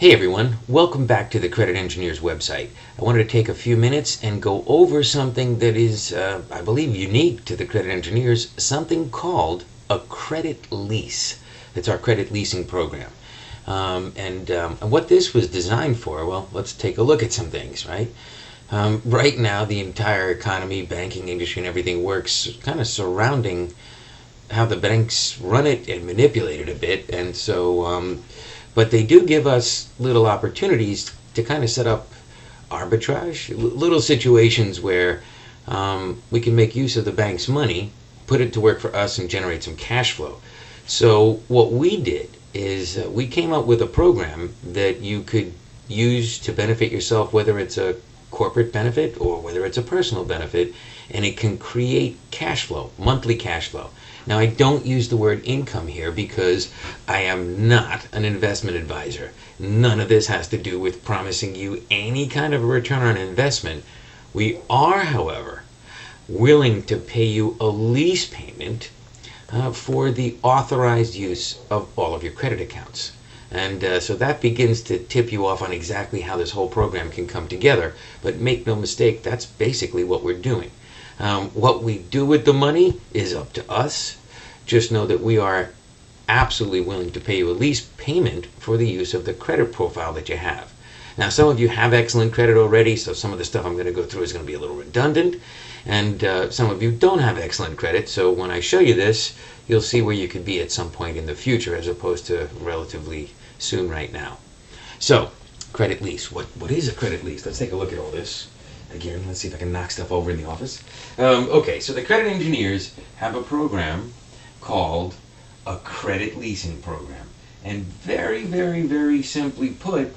Hey everyone, welcome back to the Credit Engineers website. I wanted to take a few minutes and go over something that is, I believe, unique to the Credit Engineers, something called a credit lease. It's our credit leasing program. And what this was designed for, well, let's take a look at some things, right? Right now, the entire economy, banking industry, and everything works kind of surrounding how the banks run it and manipulate it a bit. And so, but they do give us little opportunities to kind of set up arbitrage, little situations where we can make use of the bank's money, put it to work for us, and generate some cash flow. So what we did is we came up with a program that you could use to benefit yourself, whether it's a corporate benefit or whether it's a personal benefit, and it can create cash flow, monthly cash flow. Now, I don't use the word income here because I am not an investment advisor. None of this has to do with promising you any kind of a return on investment. We are, however, willing to pay you a lease payment for the authorized use of all of your credit accounts. And so that begins to tip you off on exactly how this whole program can come together. But make no mistake, that's basically what we're doing. What we do with the money is up to us. Just know that we are absolutely willing to pay you a lease payment for the use of the credit profile that you have. Now, some of you have excellent credit already, so some of the stuff I'm going to go through is going to be a little redundant. And some of you don't have excellent credit, so when I show you this, you'll see where you could be at some point in the future as opposed to relatively soon right now. So, credit lease. What is a credit lease? Let's take a look at all this. Again, let's see if I can knock stuff over in the office. Okay, so the credit engineers have a program called a credit leasing program. And very, very, very simply put,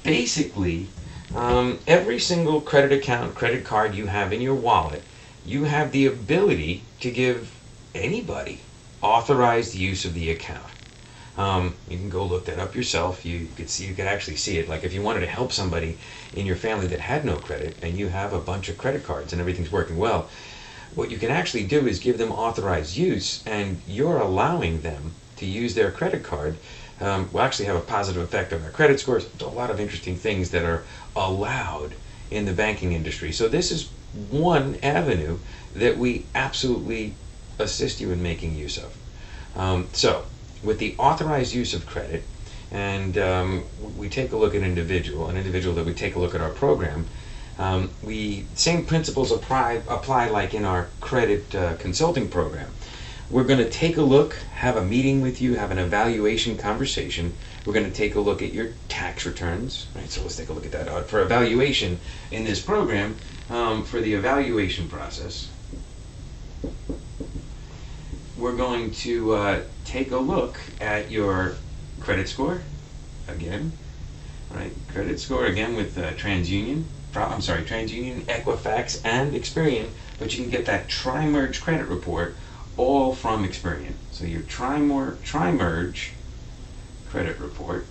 basically, every single credit account, credit card you have in your wallet, you have the ability to give anybody authorized use of the account. You can go look that up yourself. You could actually see it. Like if you wanted to help somebody in your family that had no credit and you have a bunch of credit cards and everything's working well, what you can actually do is give them authorized use, and you're allowing them to use their credit card. Will actually have a positive effect on their credit scores. There's a lot of interesting things that are allowed in the banking industry. So this is one avenue that we absolutely assist you in making use of. So with the authorized use of credit, and we take a look at an individual that we take a look at our program, same principles apply like in our credit consulting program. We're going to take a look, have a meeting with you, have an evaluation conversation. We're going to take a look at your tax returns, right? So let's take a look at that. For evaluation in this program, for the evaluation process, we're going to take a look at your credit score, again, right? Credit score, again, with TransUnion, Equifax, and Experian, but you can get that tri-merge credit report all from Experian. So your tri-merge credit report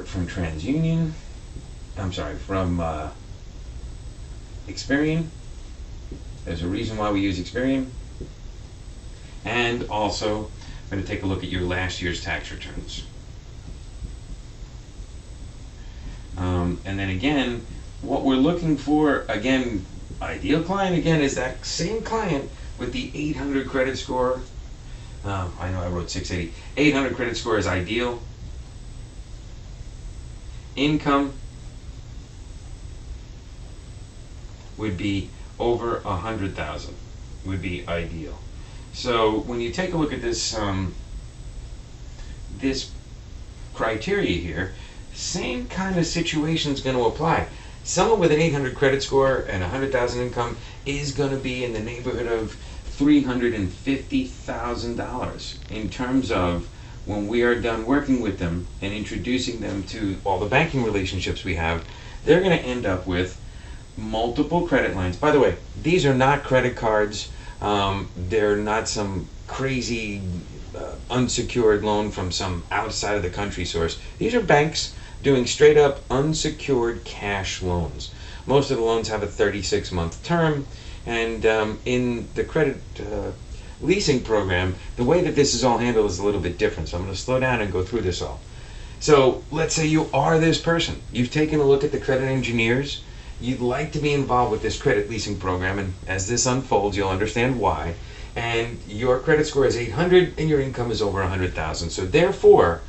from TransUnion, from Experian. There's a reason why we use Experian. And also, I'm going to take a look at your last year's tax returns. And then again, what we're looking for, again, ideal client, again, is that same client with the 800 credit score. I know I wrote 680. 800 credit score is ideal. Income would be over 100,000 would be ideal. So when you take a look at this this criteria here, same kind of situation is going to apply. Someone with an 800 credit score and 100,000 income is going to be in the neighborhood of $350,000 in terms of when we are done working with them and introducing them to all the banking relationships we have. They're going to end up with multiple credit lines. By the way, these are not credit cards. They're not some crazy unsecured loan from some outside of the country source. These are banks doing straight up unsecured cash loans. Most of the loans have a 36-month term, and in the credit leasing program, the way that this is all handled is a little bit different. So I'm going to slow down and go through this all. So let's say you are this person. You've taken a look at the credit engineers. You'd like to be involved with this credit leasing program, and as this unfolds, you'll understand why. And your credit score is 800 and your income is over 100,000. So therefore,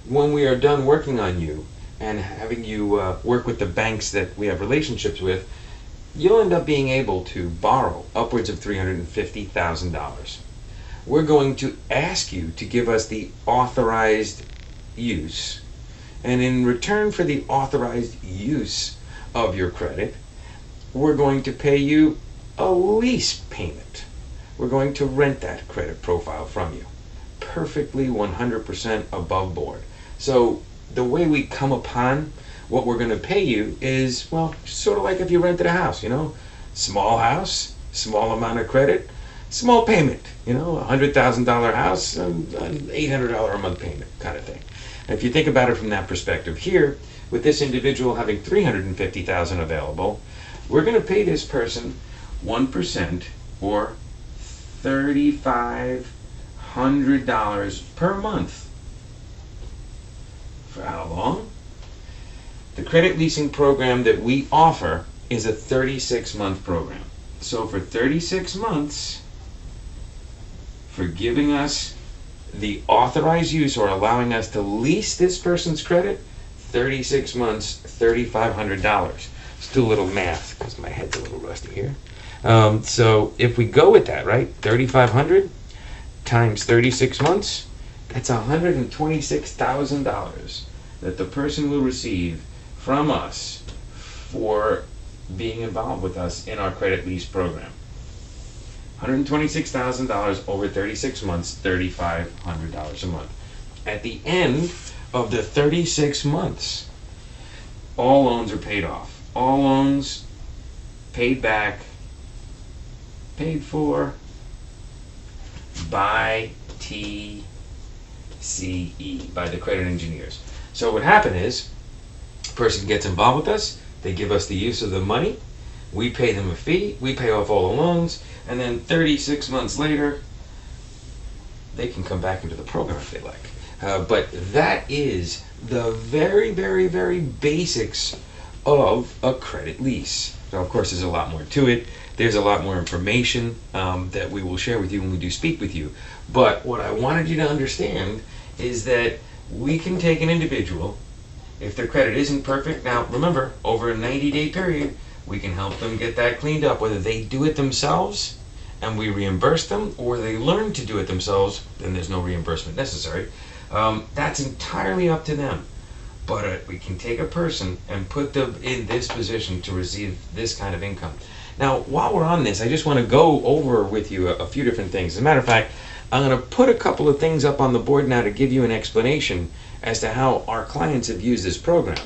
when we are done working on you and having you work with the banks that we have relationships with, you'll end up being able to borrow upwards of $350,000. We're going to ask you to give us the authorized use, and in return for the authorized use of your credit, we're going to pay you a lease payment. We're going to rent that credit profile from you, perfectly 100% above board. So the way we come upon what we're going to pay you is, well, sort of like if you rented a house, small house, small amount of credit, small payment, a $100,000 house, an $800 a month payment kind of thing. And if you think about it from that perspective here, with this individual having $350,000 available, we're going to pay this person 1% or $3,500 per month. For how long? The credit leasing program that we offer is a 36-month program. So for 36 months, for giving us the authorized use or allowing us to lease this person's credit, 36 months, $3,500. Let's do a little math because my head's a little rusty here. So if we go with that, right, 3,500 times 36 months, that's $126,000 that the person will receive from us for being involved with us in our credit lease program. $126,000 over 36 months, $3,500 a month. At the end of the 36 months, all loans are paid off. All loans paid back, paid for by TCE, by the credit engineers. So what happened is, a person gets involved with us, they give us the use of the money, we pay them a fee, we pay off all the loans, and then 36 months later, they can come back into the program if they like. But that is the very, very, very basics of a credit lease. Now, of course, there's a lot more to it. There's a lot more information that we will share with you when we do speak with you. But what I wanted you to understand is that we can take an individual, if their credit isn't perfect, now remember, over a 90-day period, we can help them get that cleaned up, whether they do it themselves and we reimburse them, or they learn to do it themselves, then there's no reimbursement necessary. That's entirely up to them. But we can take a person and put them in this position to receive this kind of income. Now, while we're on this, I just want to go over with you a few different things. As a matter of fact, I'm going to put a couple of things up on the board now to give you an explanation as to how our clients have used this program.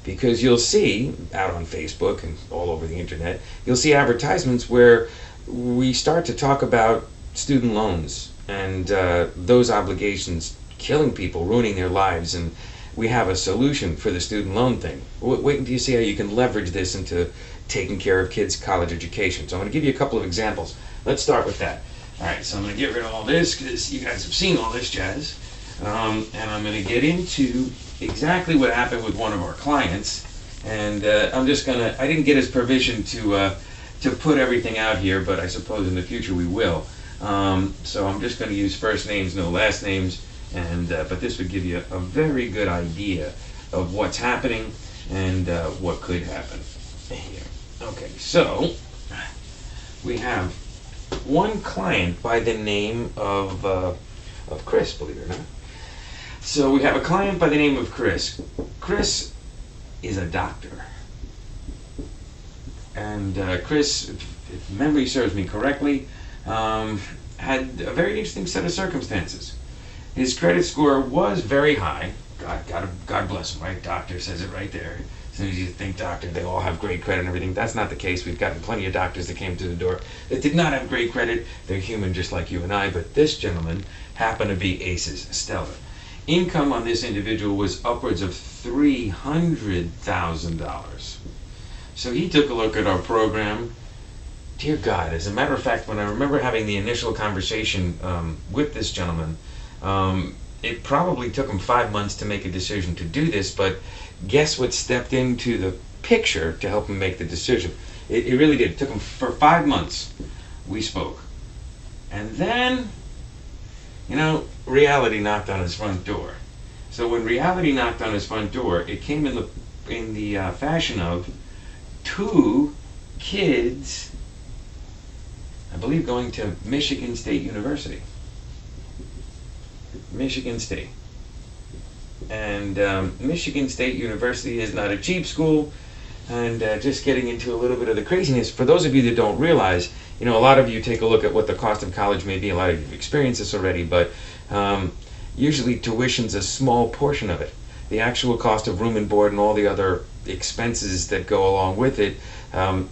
Because you'll see out on Facebook and all over the internet, you'll see advertisements where we start to talk about student loans and those obligations killing people, ruining their lives, and we have a solution for the student loan thing. Wait until you see how you can leverage this into taking care of kids' college education. So I'm going to give you a couple of examples. Let's start with that. All right, so I'm going to get rid of all this because you guys have seen all this jazz. And I'm going to get into exactly what happened with one of our clients. And I'm just going to, I didn't get his permission to put everything out here, but I suppose in the future we will. So I'm just going to use first names, no last names. And but this would give you a very good idea of what's happening and what could happen here. Okay, so we have one client by the name of Chris, believe it or not. So we have a client by the name of Chris. Chris is a doctor. And Chris, if memory serves me correctly, had a very interesting set of circumstances. His credit score was very high. God bless him, right? Doctor says it right there. As soon as you think doctor, they all have great credit and everything. That's not the case. We've gotten plenty of doctors that came to the door that did not have great credit. They're human just like you and I, but this gentleman happened to be aces, stellar. Income on this individual was upwards of $300,000. So he took a look at our program, Dear God, as a matter of fact, when I remember having the initial conversation with this gentleman, it probably took him 5 months to make a decision to do this, but guess what stepped into the picture to help him make the decision? It really did. It took him for 5 months. We spoke. And then, reality knocked on his front door. So when reality knocked on his front door, it came in the fashion of two kids, I believe, going to Michigan State University. Michigan State. And Michigan State University is not a cheap school. And just getting into a little bit of the craziness, for those of you that don't realize, a lot of you take a look at what the cost of college may be. A lot of you have experienced this already, but usually tuition's a small portion of it. The actual cost of room and board and all the other expenses that go along with it,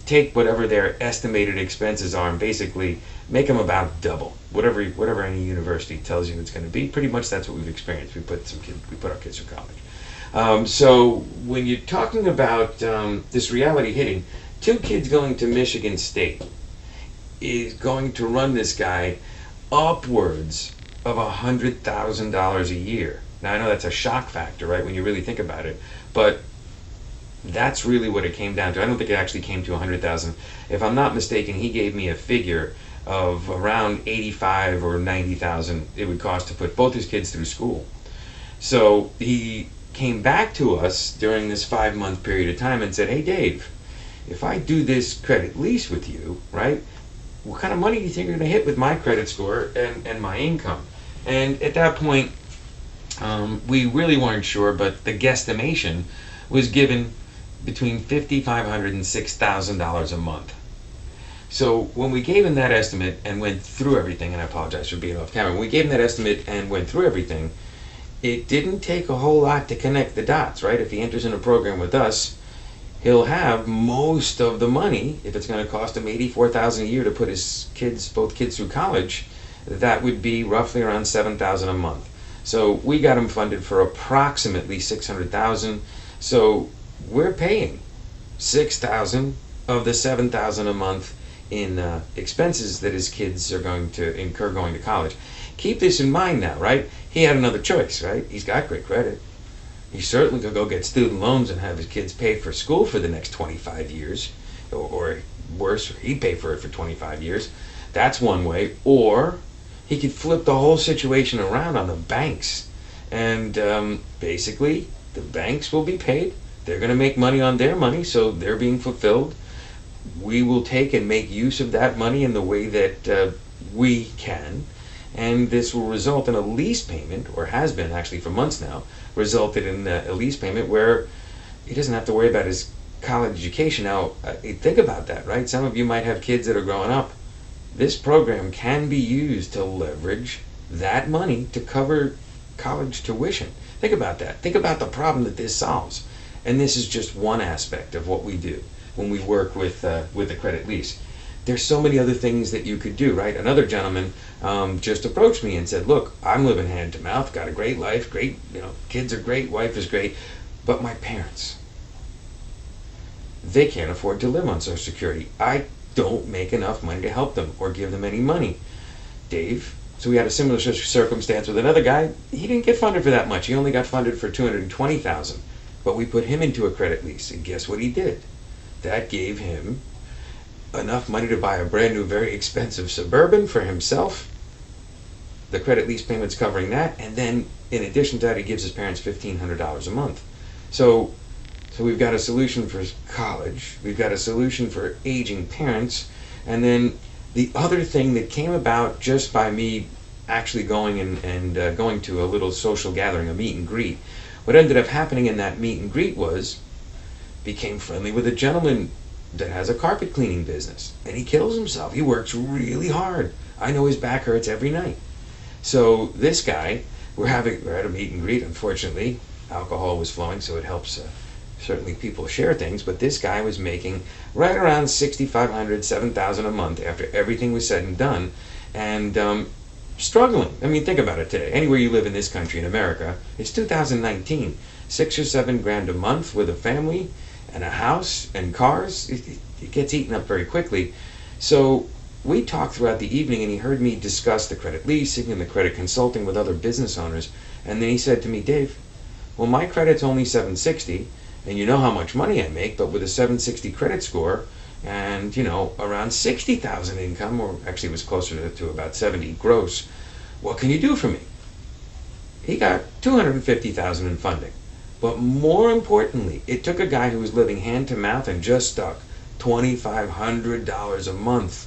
take whatever their estimated expenses are and basically make them about double. Whatever any university tells you it's going to be, pretty much that's what we've experienced. We put our kids through college. So when you're talking about this reality hitting, two kids going to Michigan State is going to run this guy upwards of $100,000 a year. Now I know that's a shock factor, right, when you really think about it, but that's really what it came down to. I don't think it actually came to 100,000. If I'm not mistaken, he gave me a figure of around 85 or 90,000 it would cost to put both his kids through school. So he came back to us during this 5-month period of time and said, "Hey Dave, if I do this credit lease with you, right, what kind of money do you think you're going to hit with my credit score and my income?" And at that point, we really weren't sure, but the guesstimation was given between $5,500 and $6,000 a month. So when we gave him that estimate and went through everything, and I apologize for being off camera, when we gave him that estimate and went through everything, it didn't take a whole lot to connect the dots, right? If he enters in a program with us, he'll have most of the money. If it's going to cost him $84,000 a year to put both kids through college, that would be roughly around $7,000 a month. So we got him funded for approximately $600,000. So we're paying $6,000 of the $7,000 a month in expenses that his kids are going to incur going to college. Keep this in mind now, right? He had another choice, right? He's got great credit. He certainly could go get student loans and have his kids pay for school for the next 25 years. Or worse, he'd pay for it for 25 years. That's one way. Or he could flip the whole situation around on the banks. And basically, the banks will be paid. They're going to make money on their money, so they're being fulfilled. We will take and make use of that money in the way that we can. And this will result in a lease payment, or has been actually for months now, resulted in a lease payment where he doesn't have to worry about his college education. Now, think about that, right? Some of you might have kids that are growing up. This program can be used to leverage that money to cover college tuition. Think about that. Think about the problem that this solves. And this is just one aspect of what we do when we work with a credit lease. There's so many other things that you could do, right? Another gentleman just approached me and said, "Look, I'm living hand to mouth, got a great life, great, kids are great, wife is great, but my parents, they can't afford to live on Social Security. I don't make enough money to help them or give them any money, Dave." So we had a similar circumstance with another guy. He didn't get funded for that much. He only got funded for $220,000. But we put him into a credit lease, and guess what he did? That gave him enough money to buy a brand new, very expensive Suburban for himself. The credit lease payment's covering that, and then in addition to that, he gives his parents $1,500 a month. So we've got a solution for college, we've got a solution for aging parents, and then the other thing that came about just by me actually going and going to a little social gathering, a meet and greet. What ended up happening in that meet and greet was, became friendly with a gentleman that has a carpet cleaning business, and he kills himself. He works really hard. I know his back hurts every night. So this guy, we're at a meet and greet. Unfortunately, alcohol was flowing, so it helps certainly people share things, but this guy was making right around $6,500, $7,000 a month after everything was said and done, and struggling. I mean, think about it today. Anywhere you live in this country, in America, it's 2019. $6 or $7 grand a month with a family and a house and cars, it gets eaten up very quickly. So we talked throughout the evening, and he heard me discuss the credit leasing and the credit consulting with other business owners. And then he said to me, Dave, well, my credit's only 760, and you know how much money I make, but with a 760 credit score and, around 60,000 income, or actually it was closer to about 70 gross, what can you do for me? He got 250,000 in funding. But more importantly, it took a guy who was living hand to mouth and just stuck $2,500 a month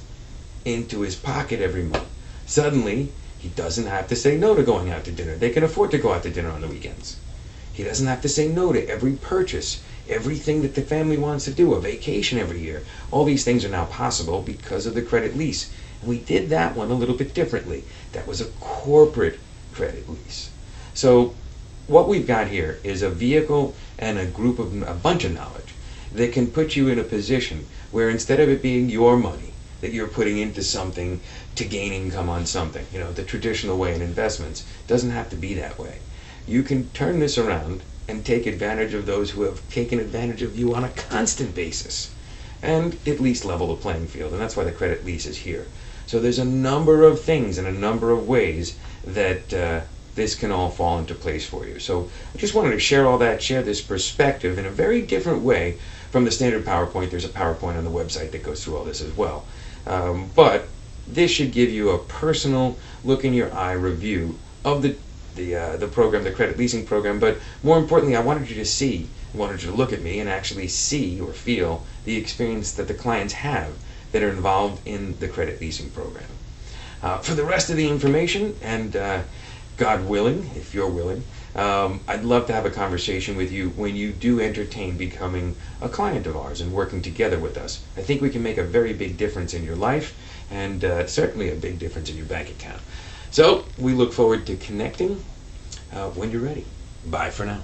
into his pocket every month. Suddenly, he doesn't have to say no to going out to dinner. They can afford to go out to dinner on the weekends. He doesn't have to say no to every purchase, everything that the family wants to do, a vacation every year. All these things are now possible because of the credit lease. And we did that one a little bit differently. That was a corporate credit lease. So what we've got here is a vehicle and a bunch of knowledge that can put you in a position where instead of it being your money that you're putting into something to gain income on something, the traditional way in investments, doesn't have to be that way. You can turn this around and take advantage of those who have taken advantage of you on a constant basis and at least level the playing field. And that's why the credit lease is here. So there's a number of things and a number of ways that this can all fall into place for you. So I just wanted to share this perspective in a very different way from the standard PowerPoint. There's a PowerPoint on the website that goes through all this as well. But this should give you a personal look in your eye review of the program, the credit leasing program. But more importantly, I wanted you to look at me and actually see or feel the experience that the clients have that are involved in the credit leasing program. For the rest of the information, and God willing, if you're willing, I'd love to have a conversation with you when you do entertain becoming a client of ours and working together with us. I think we can make a very big difference in your life and certainly a big difference in your bank account. So we look forward to connecting when you're ready. Bye for now.